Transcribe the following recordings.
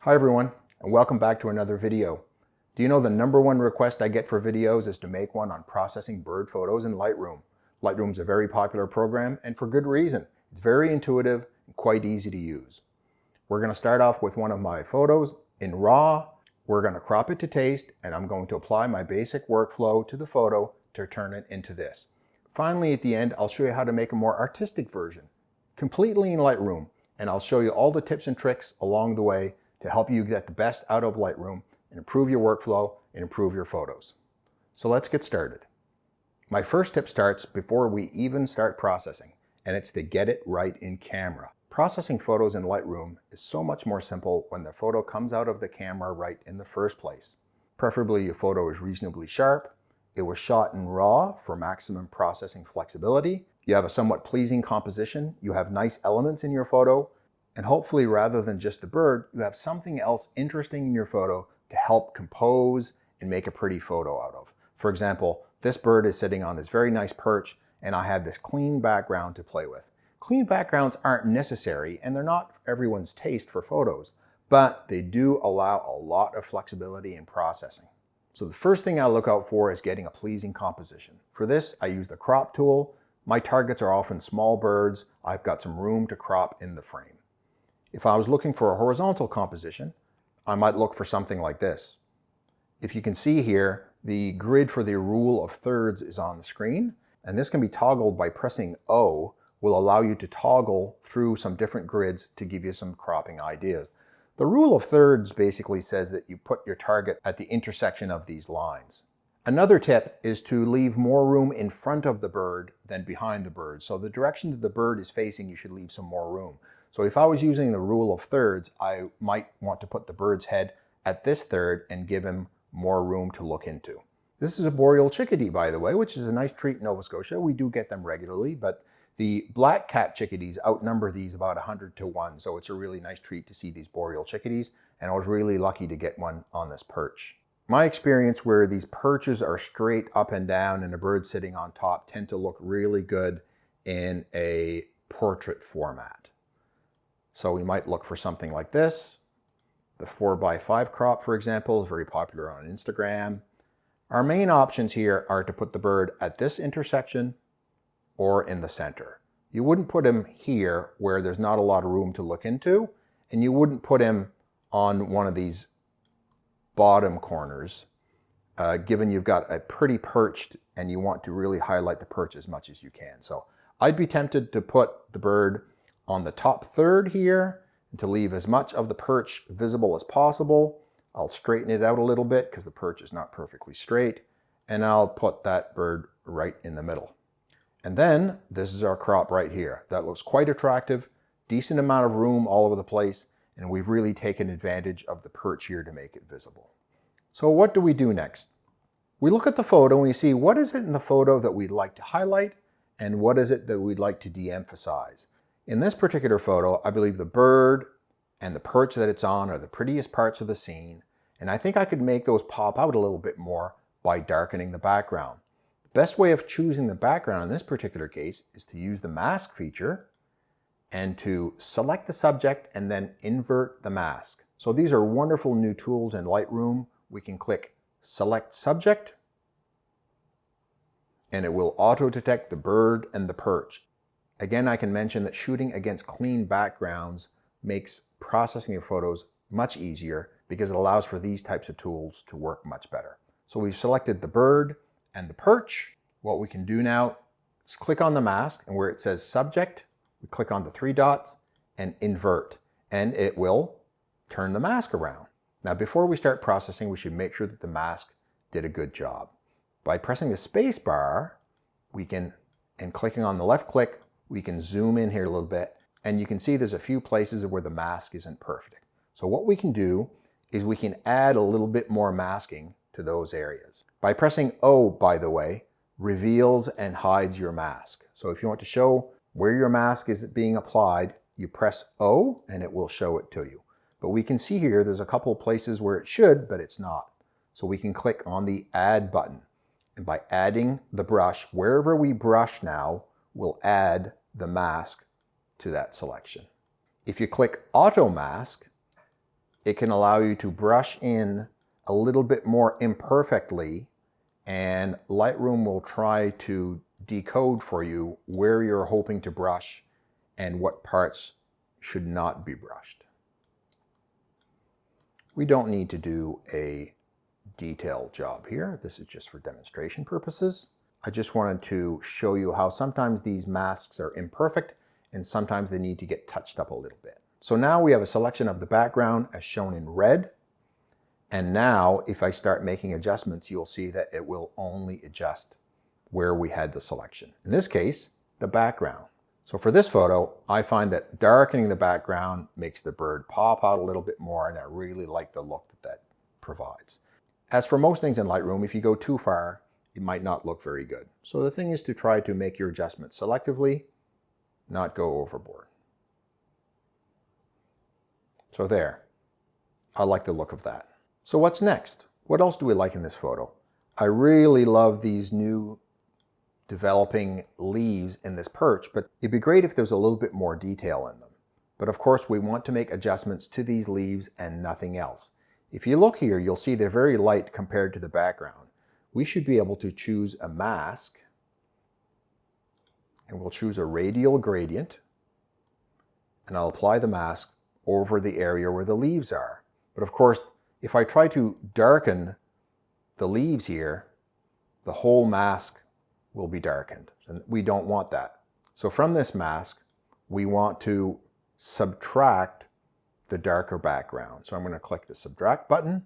Hi everyone, and welcome back to another video. Do you know the #1 request I get for videos is to make one on processing bird photos in Lightroom? Lightroom is a very popular program, and for good reason. It's very intuitive and quite easy to use. We're going to start off with one of my photos in RAW. We're going to crop it to taste, and I'm going to apply my basic workflow to the photo to turn it into this. Finally, at the end, I'll show you how to make a more artistic version, completely in Lightroom, and I'll show you all the tips and tricks along the way to help you get the best out of Lightroom and improve your workflow and improve your photos. So let's get started. My first tip starts before we even start processing, and it's to get it right in camera. Processing photos in Lightroom is so much more simple when the photo comes out of the camera right in the first place. Preferably your photo is reasonably sharp, it was shot in RAW for maximum processing flexibility, you have a somewhat pleasing composition, you have nice elements in your photo, and hopefully, rather than just the bird, you have something else interesting in your photo to help compose and make a pretty photo out of. For example, this bird is sitting on this very nice perch, and I have this clean background to play with. Clean backgrounds aren't necessary, and they're not everyone's taste for photos, but they do allow a lot of flexibility in processing. So the first thing I look out for is getting a pleasing composition. For this, I use the crop tool. My targets are often small birds. I've got some room to crop in the frame. If I was looking for a horizontal composition, I might look for something like this. If you can see here, the grid for the rule of thirds is on the screen, and this can be toggled by pressing O, will allow you to toggle through some different grids to give you some cropping ideas. The rule of thirds basically says that you put your target at the intersection of these lines. Another tip is to leave more room in front of the bird than behind the bird. So the direction that the bird is facing, you should leave some more room. So if I was using the rule of thirds, I might want to put the bird's head at this third and give him more room to look into. This is a boreal chickadee, by the way, which is a nice treat in Nova Scotia. We do get them regularly, but the black-capped chickadees outnumber these about 100 to 1, so it's a really nice treat to see these boreal chickadees, and I was really lucky to get one on this perch. My experience where these perches are straight up and down and a bird sitting on top tend to look really good in a portrait format. So we might look for something like this. The 4x5 crop, for example, is very popular on Instagram. Our main options here are to put the bird at this intersection or in the center. You wouldn't put him here where there's not a lot of room to look into, and you wouldn't put him on one of these bottom corners, given you've got a pretty perched and you want to really highlight the perch as much as you can. So I'd be tempted to put the bird on the top third here and to leave as much of the perch visible as possible. I'll straighten it out a little bit because the perch is not perfectly straight, and I'll put that bird right in the middle. And then this is our crop right here. That looks quite attractive, decent amount of room all over the place, and we've really taken advantage of the perch here to make it visible. So what do we do next? We look at the photo and we see what is it in the photo that we'd like to highlight and what is it that we'd like to de-emphasize. In this particular photo, I believe the bird and the perch that it's on are the prettiest parts of the scene, and I think I could make those pop out a little bit more by darkening the background. The best way of choosing the background in this particular case is to use the mask feature and to select the subject and then invert the mask. So these are wonderful new tools in Lightroom. We can click Select Subject, and it will auto-detect the bird and the perch. Again, I can mention that shooting against clean backgrounds makes processing your photos much easier because it allows for these types of tools to work much better. So we've selected the bird and the perch. What we can do now is click on the mask, and where it says Subject, we click on the 3 dots and invert, and it will turn the mask around. Now, before we start processing, we should make sure that the mask did a good job. By pressing the space bar, and clicking on the left click, we can zoom in here a little bit, and you can see there's a few places where the mask isn't perfect. So what we can do is we can add a little bit more masking to those areas. By pressing O, by the way, reveals and hides your mask. So if you want to show where your mask is being applied, you press O and it will show it to you. But we can see here there's a couple of places where it should, but it's not. So we can click on the Add button. And by adding the brush, wherever we brush now, we'll add the mask to that selection. If you click Auto Mask, it can allow you to brush in a little bit more imperfectly, and Lightroom will try to decode for you where you're hoping to brush and what parts should not be brushed. We don't need to do a detailed job here. This is just for demonstration purposes. I just wanted to show you how sometimes these masks are imperfect and sometimes they need to get touched up a little bit. So now we have a selection of the background as shown in red. And now if I start making adjustments, you'll see that it will only adjust where we had the selection. In this case, the background. So for this photo, I find that darkening the background makes the bird pop out a little bit more, and I really like the look that that provides. As for most things in Lightroom, if you go too far, it might not look very good. So the thing is to try to make your adjustments selectively, not go overboard. So there, I like the look of that. So what's next? What else do we like in this photo? I really love these new developing leaves in this perch, but it'd be great if there's a little bit more detail in them. But of course, we want to make adjustments to these leaves and nothing else. If you look here, you'll see they're very light compared to the background. We should be able to choose a mask, and we'll choose a radial gradient, and I'll apply the mask over the area where the leaves are. But of course, if I try to darken the leaves here, the whole mask will be darkened, and we don't want that. So from this mask, we want to subtract the darker background. So I'm going to click the subtract button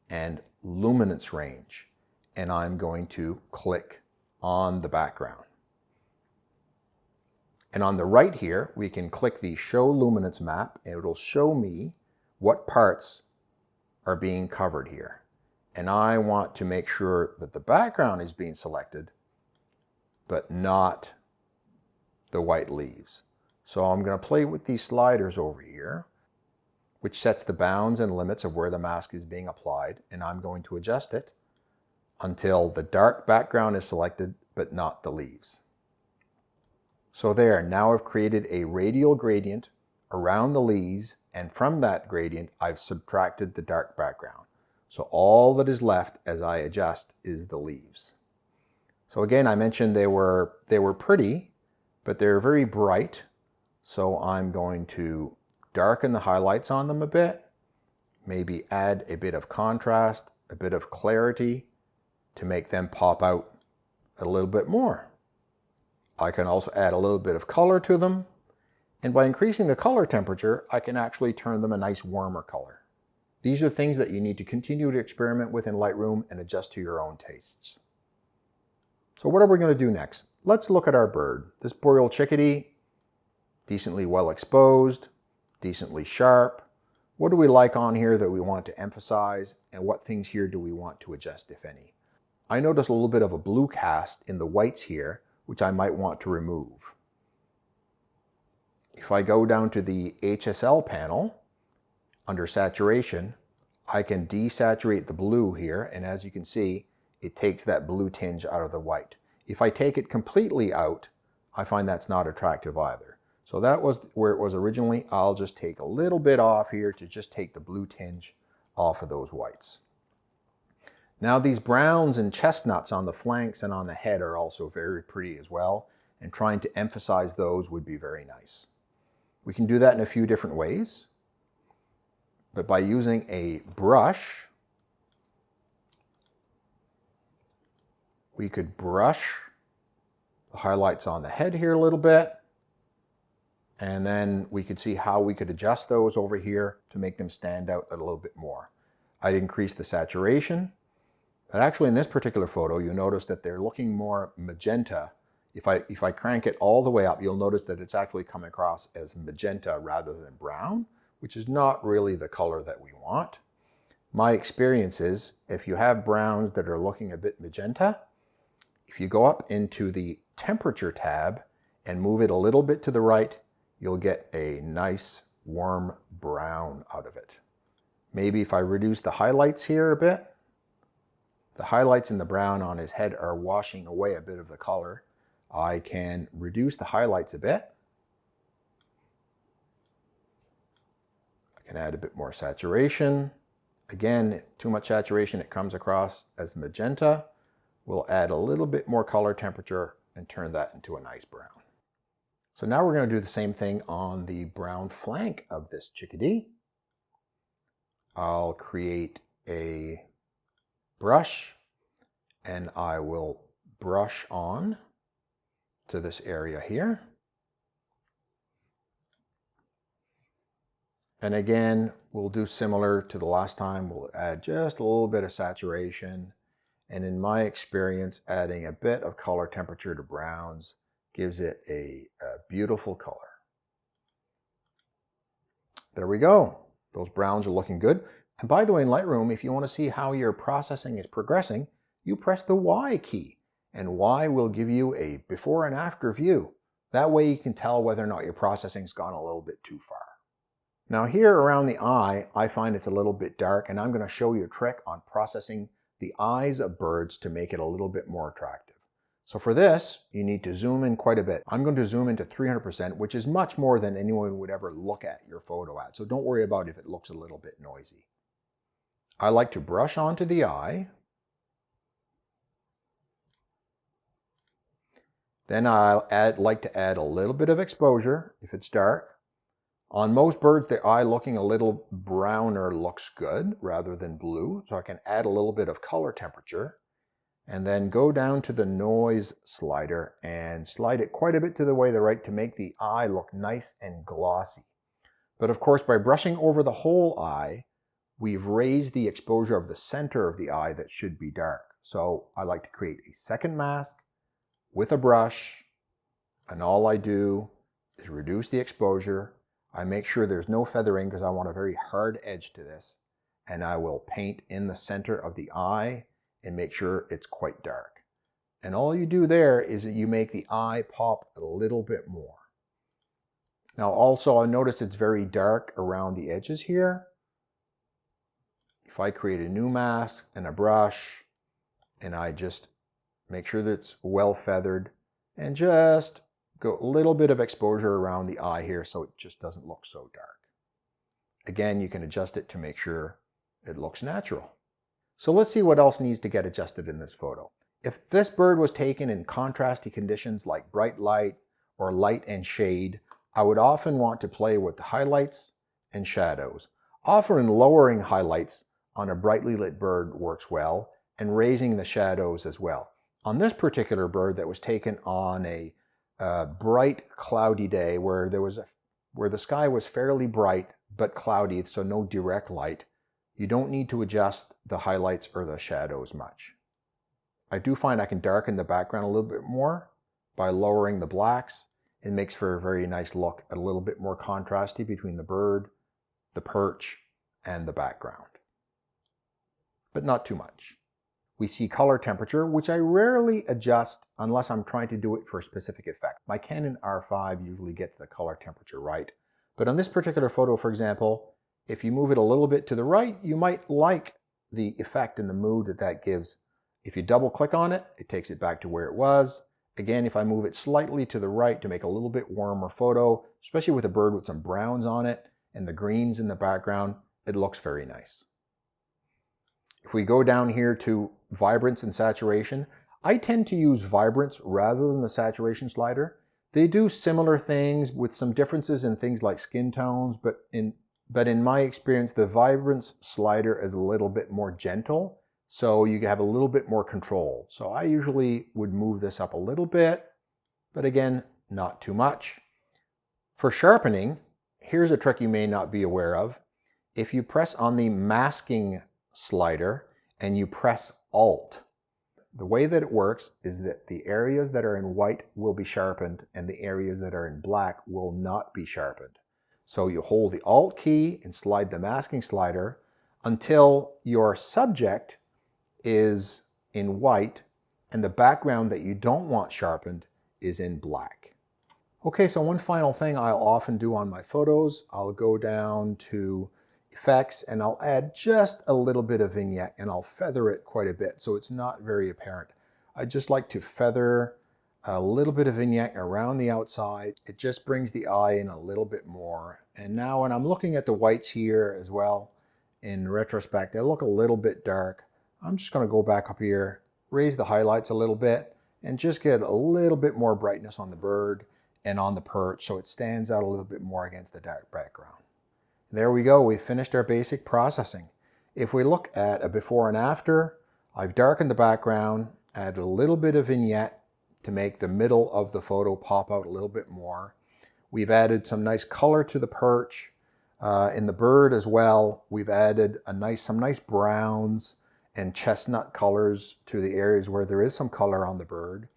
and luminance range, and I'm going to click on the background. And on the right here, we can click the show luminance map, and it'll show me what parts are being covered here. And I want to make sure that the background is being selected, but not the white leaves. So I'm going to play with these sliders over here, which sets the bounds and limits of where the mask is being applied, and I'm going to adjust it until the dark background is selected, but not the leaves. So there, now I've created a radial gradient around the leaves, and from that gradient, I've subtracted the dark background. So all that is left as I adjust is the leaves. So again, I mentioned they were pretty, but they're very bright. So I'm going to darken the highlights on them a bit, maybe add a bit of contrast, a bit of clarity to make them pop out a little bit more. I can also add a little bit of color to them. And by increasing the color temperature, I can actually turn them a nice warmer color. These are things that you need to continue to experiment with in Lightroom and adjust to your own tastes. So what are we going to do next? Let's look at our bird. This boreal chickadee, decently well exposed, decently sharp. What do we like on here that we want to emphasize, and what things here do we want to adjust, if any? I notice a little bit of a blue cast in the whites here, which I might want to remove. If I go down to the HSL panel, under saturation, I can desaturate the blue here, and as you can see, it takes that blue tinge out of the white. If I take it completely out, I find that's not attractive either. So that was where it was originally. I'll just take a little bit off here to just take the blue tinge off of those whites. Now these browns and chestnuts on the flanks and on the head are also very pretty as well, and trying to emphasize those would be very nice. We can do that in a few different ways, but by using a brush, we could brush the highlights on the head here a little bit, and then we could see how we could adjust those over here to make them stand out a little bit more. I'd increase the saturation, but actually in this particular photo, you notice that they're looking more magenta. If I crank it all the way up, you'll notice that it's actually coming across as magenta rather than brown, which is not really the color that we want. My experience is if you have browns that are looking a bit magenta, if you go up into the temperature tab and move it a little bit to the right, you'll get a nice warm brown out of it. Maybe if I reduce the highlights here a bit, the highlights in the brown on his head are washing away a bit of the color. I can reduce the highlights a bit. I Can add a bit more saturation. Again, too much saturation, it comes across as magenta. We'll add a little bit more color temperature and turn that into a nice brown. So now we're going to do the same thing on the brown flank of this chickadee. I'll create a brush and I will brush on to this area here. And again, we'll do similar to the last time. We'll add just a little bit of saturation. And in my experience, adding a bit of color temperature to browns gives it a beautiful color. There we go. Those browns are looking good. And by the way, in Lightroom, if you want to see how your processing is progressing, you press the Y key. And Y will give you a before and after view. That way you can tell whether or not your processing's gone a little bit too far. Now here around the eye, I find it's a little bit dark, and I'm going to show you a trick on processing the eyes of birds to make it a little bit more attractive. So for this, you need to zoom in quite a bit. I'm going to zoom into 300%, which is much more than anyone would ever look at your photo at. So don't worry about if it looks a little bit noisy. I like to brush onto the eye. Then I'll like to add a little bit of exposure if it's dark. On most birds, the eye looking a little browner looks good rather than blue. So I can add a little bit of color temperature and then go down to the noise slider and slide it quite a bit to the way to the right to make the eye look nice and glossy. But of course, by brushing over the whole eye, we've raised the exposure of the center of the eye that should be dark. So I like to create a second mask with a brush, and all I do is reduce the exposure. I make sure there's no feathering because I want a very hard edge to this, and I will paint in the center of the eye and make sure it's quite dark. And all you do there is that you make the eye pop a little bit more. Now also I notice it's very dark around the edges here. If I create a new mask and a brush and I just make sure that it's well feathered and just go a little bit of exposure around the eye here so it just doesn't look so dark. Again, you can adjust it to make sure it looks natural. So let's see what else needs to get adjusted in this photo. If this bird was taken in contrasty conditions like bright light or light and shade, I would often want to play with the highlights and shadows. Often lowering highlights on a brightly lit bird works well, and raising the shadows as well. On this particular bird that was taken on a bright cloudy day where the sky was fairly bright but cloudy, so no direct light, you don't need to adjust the highlights or the shadows much. I do find I can darken the background a little bit more by lowering the blacks. It makes for a very nice look, a little bit more contrasty between the bird, the perch, and the background. But not too much. We see color temperature, which I rarely adjust unless I'm trying to do it for a specific effect. My Canon R5 usually gets the color temperature right. But on this particular photo, for example, if you move it a little bit to the right, you might like the effect and the mood that that gives. If you double click on it, it takes it back to where it was. Again, if I move it slightly to the right to make a little bit warmer photo, especially with a bird with some browns on it and the greens in the background, it looks very nice. If we go down here to Vibrance and Saturation, I tend to use Vibrance rather than the Saturation slider. They do similar things with some differences in things like skin tones, but in my experience, the Vibrance slider is a little bit more gentle, so you have a little bit more control. So I usually would move this up a little bit, but again, not too much. For sharpening, here's a trick you may not be aware of. If you press on the masking slider and you press Alt, the way that it works is that the areas that are in white will be sharpened and the areas that are in black will not be sharpened. So you hold the Alt key and slide the masking slider until your subject is in white and the background that you don't want sharpened is in black. Okay, so one final thing I'll often do on my photos, I'll go down to Effects and I'll add just a little bit of vignette and I'll feather it quite a bit so it's not very apparent. I just like to feather a little bit of vignette around the outside. It just brings the eye in a little bit more. And now when I'm looking at the whites here as well, in retrospect, they look a little bit dark. I'm just going to go back up here, raise the highlights a little bit, and just get a little bit more brightness on the bird and on the perch so it stands out a little bit more against the dark background. There we go, we finished our basic processing. If we look at a before and after, I've darkened the background, added a little bit of vignette to make the middle of the photo pop out a little bit more. We've added some nice color to the perch. In the bird as well, we've added some nice browns and chestnut colors to the areas where there is some color on the bird.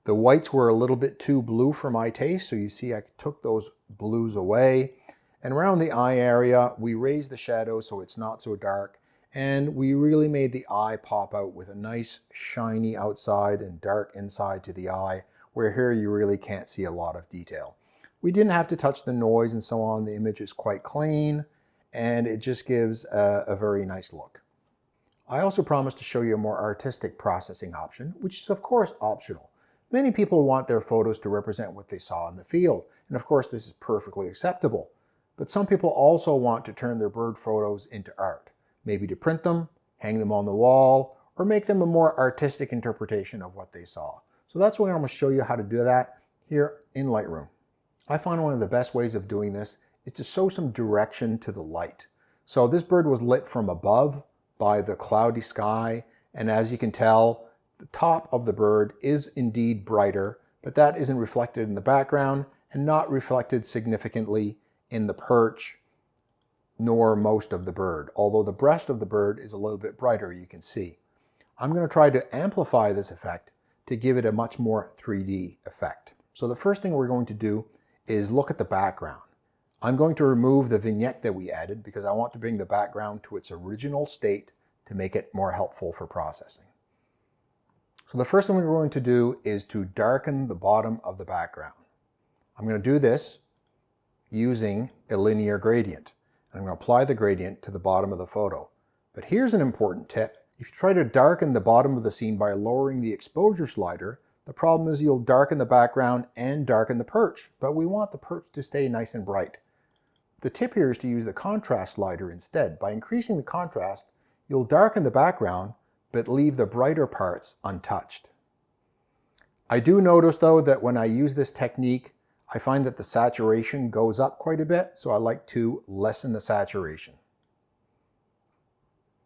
The whites were a little bit too blue for my taste, so you see I took those blues away. And around the eye area, we raised the shadow so it's not so dark, and we really made the eye pop out with a nice shiny outside and dark inside to the eye, where here you really can't see a lot of detail. We didn't have to touch the noise and so on. The image is quite clean, and it just gives a very nice look. I also promised to show you a more artistic processing option, which is of course optional. Many people want their photos to represent what they saw in the field, and of course this is perfectly acceptable. But some people also want to turn their bird photos into art, maybe to print them, hang them on the wall, or make them a more artistic interpretation of what they saw. So that's why I'm going to show you how to do that here in Lightroom. I find one of the best ways of doing this is to show some direction to the light. So this bird was lit from above by the cloudy sky, and as you can tell, the top of the bird is indeed brighter, but that isn't reflected in the background and not reflected significantly in the perch nor most of the bird, although the breast of the bird is a little bit brighter, you can see. I'm going to try to amplify this effect to give it a much more 3D effect. So the first thing we're going to do is look at the background. I'm going to remove the vignette that we added because I want to bring the background to its original state to make it more helpful for processing. So the first thing we're going to do is to darken the bottom of the background. I'm going to do this using a linear gradient. I'm going to apply the gradient to the bottom of the photo. But here's an important tip. If you try to darken the bottom of the scene by lowering the exposure slider, the problem is you'll darken the background and darken the perch, but we want the perch to stay nice and bright. The tip here is to use the contrast slider instead. By increasing the contrast, you'll darken the background, but leave the brighter parts untouched. I do notice though that when I use this technique, I find that the saturation goes up quite a bit, so I like to lessen the saturation.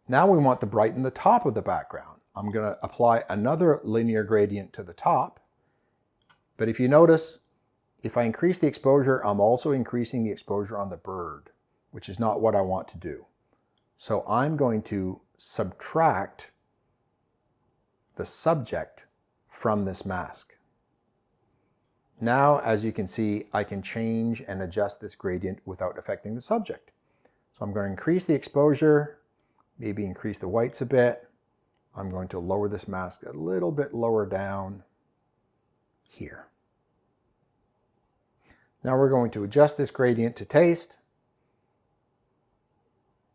Now we want to brighten the top of the background. I'm going to apply another linear gradient to the top, but if you notice, if I increase the exposure, I'm also increasing the exposure on the bird, which is not what I want to do. So I'm going to subtract the subject from this mask. Now, as you can see, I can change and adjust this gradient without affecting the subject. So I'm going to increase the exposure, maybe increase the whites a bit. I'm going to lower this mask a little bit lower down here. Now we're going to adjust this gradient to taste.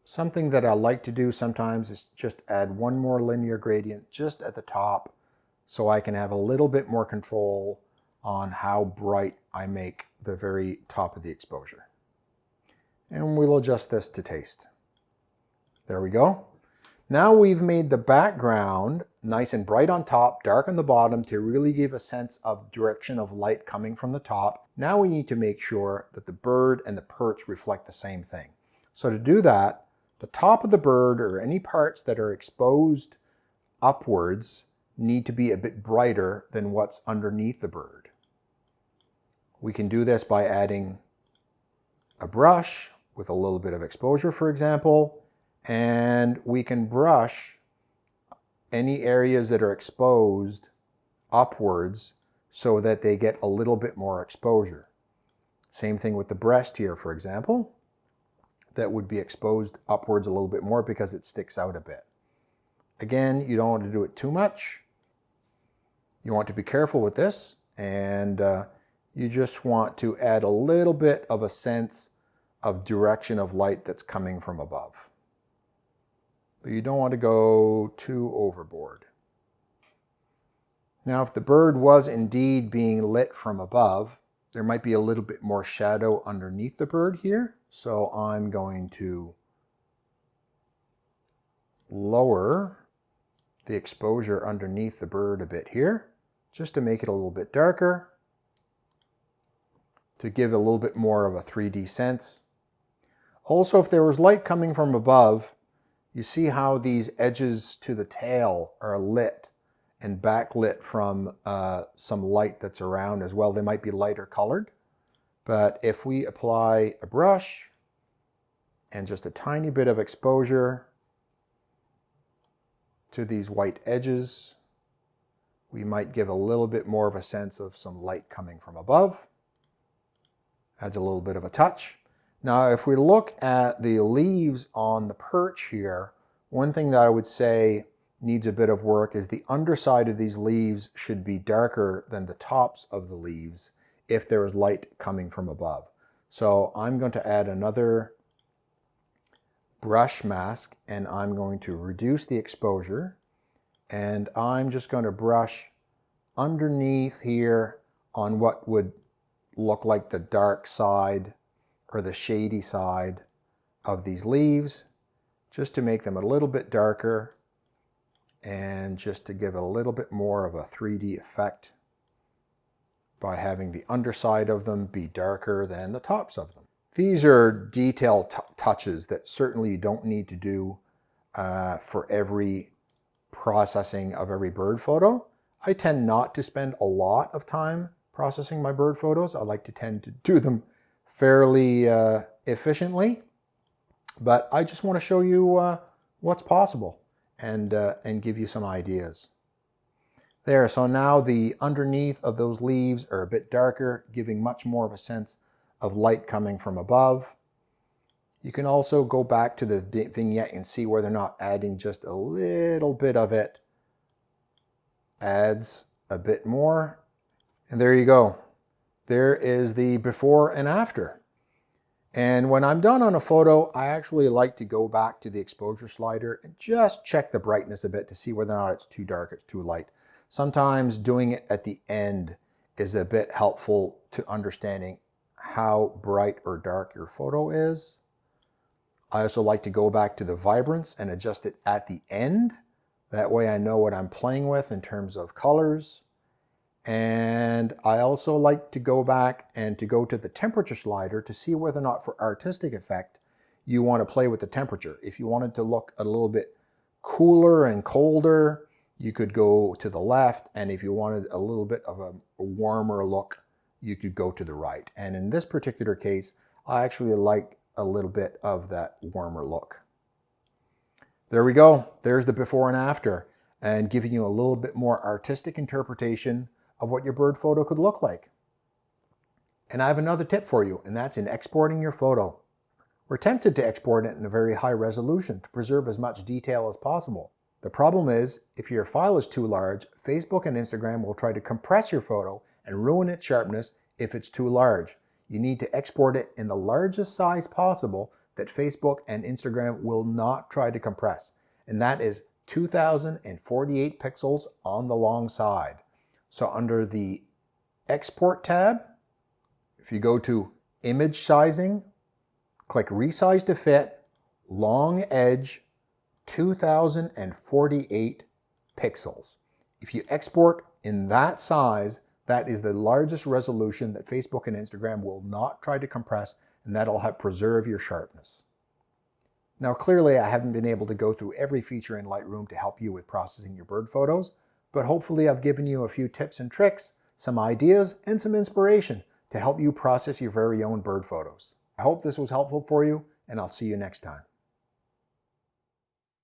Something that I like to do sometimes is just add one more linear gradient just at the top so I can have a little bit more control on how bright I make the very top of the exposure. And we'll adjust this to taste. There we go. Now we've made the background nice and bright on top, dark on the bottom to really give a sense of direction of light coming from the top. Now we need to make sure that the bird and the perch reflect the same thing. So to do that, the top of the bird or any parts that are exposed upwards need to be a bit brighter than what's underneath the bird. We can do this by adding a brush with a little bit of exposure, for example, and we can brush any areas that are exposed upwards so that they get a little bit more exposure. Same thing with the breast here, for example. That would be exposed upwards a little bit more because it sticks out a bit. Again, you don't want to do it too much. You want to be careful with this, and you just want to add a little bit of a sense of direction of light that's coming from above. But you don't want to go too overboard. Now, if the bird was indeed being lit from above, there might be a little bit more shadow underneath the bird here. So I'm going to lower the exposure underneath the bird a bit here, just to make it a little bit darker, to give a little bit more of a 3D sense. Also, if there was light coming from above, you see how these edges to the tail are lit and backlit from some light that's around as well. They might be lighter colored, but if we apply a brush and just a tiny bit of exposure to these white edges, we might give a little bit more of a sense of some light coming from above. Adds a little bit of a touch. Now, if we look at the leaves on the perch here, one thing that I would say needs a bit of work is the underside of these leaves should be darker than the tops of the leaves if there is light coming from above. So I'm going to add another brush mask, and I'm going to reduce the exposure, and I'm just going to brush underneath here on what would look like the dark side or the shady side of these leaves, just to make them a little bit darker and just to give a little bit more of a 3D effect by having the underside of them be darker than the tops of them. These are detail touches that certainly you don't need to do for every processing of every bird photo. I tend not to spend a lot of time processing my bird photos. I like to tend to do them fairly efficiently, but I just want to show you what's possible and give you some ideas. There, so now the underneath of those leaves are a bit darker, giving much more of a sense of light coming from above. You can also go back to the vignette and see where they're not adding just a little bit of it. Adds a bit more. And there you go. There is the before and after. And when I'm done on a photo, I actually like to go back to the exposure slider and just check the brightness a bit to see whether or not it's too dark, it's too light. Sometimes doing it at the end is a bit helpful to understanding how bright or dark your photo is. I also like to go back to the vibrance and adjust it at the end. That way I know what I'm playing with in terms of colors. And I also like to go back and to go to the temperature slider to see whether or not for artistic effect you want to play with the temperature. If you wanted to look a little bit cooler and colder, you could go to the left, and if you wanted a little bit of a warmer look, you could go to the right. And in this particular case, I actually like a little bit of that warmer look. There we go. There's the before and after, and giving you a little bit more artistic interpretation of what your bird photo could look like. And I have another tip for you, and that's in exporting your photo. We're tempted to export it in a very high resolution to preserve as much detail as possible. The problem is, if your file is too large, Facebook and Instagram will try to compress your photo and ruin its sharpness if it's too large. You need to export it in the largest size possible that Facebook and Instagram will not try to compress. And that is 2048 pixels on the long side. So under the Export tab, if you go to Image Sizing, click Resize to Fit, Long Edge, 2048 pixels. If you export in that size, that is the largest resolution that Facebook and Instagram will not try to compress, and that'll help preserve your sharpness. Now clearly I haven't been able to go through every feature in Lightroom to help you with processing your bird photos, but hopefully I've given you a few tips and tricks, some ideas, and some inspiration to help you process your very own bird photos. I hope this was helpful for you, and I'll see you next time.